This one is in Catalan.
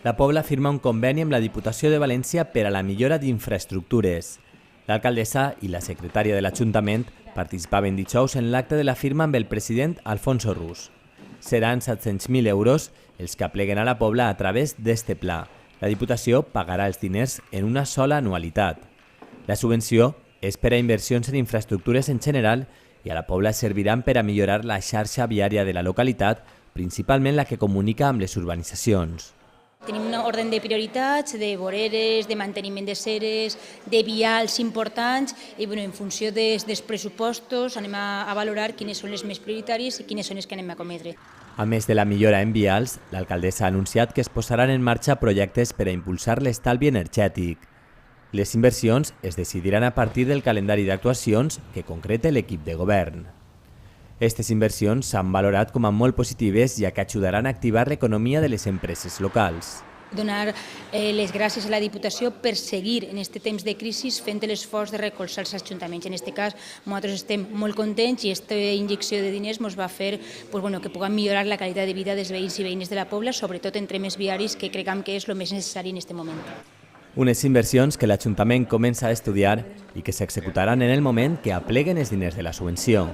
La Pobla firma un conveni amb la Diputació de València per a la millora d'infraestructures. L'alcaldessa i la secretària de l'Ajuntament participaven dijous en l'acte de la firma amb el president Alfonso Rus. Seran 700.000 euros els que apleguen a la Pobla a través d'este pla. La Diputació pagarà els diners en una sola anualitat. La subvenció és per a inversions en infraestructures en general i a la Pobla serviran per a millorar la xarxa viària de la localitat, principalment la que comunica amb les urbanitzacions. Tenim un ordre de prioritats, de voreres, de manteniment de ceres, de vials importants i en funció dels pressupostos anem a valorar quines són les més prioritàries i quines són les que anem a cometre. A més de la millora en vials, l'alcaldessa ha anunciat que es posaran en marxa projectes per a impulsar l'estalvi energètic. Les inversions es decidiran a partir del calendari d'actuacions que concreta l'equip de govern. Aquestes inversions s'han valorat com a molt positives ja que ajudaran a activar l'economia de les empreses locals. Donar les gràcies a la Diputació per seguir en aquest temps de crisi fent l'esforç de recolzar els ajuntaments. En aquest cas, nosaltres estem molt contents i aquesta injecció de diners ens va fer que puguem millorar la qualitat de vida dels veïns i veïnes de la Pobla, sobretot en temes viaris, que creiem que és el més necessari en aquest moment. Unes inversions que l'Ajuntament comença a estudiar i que s'executaran en el moment que apleguen els diners de la subvenció.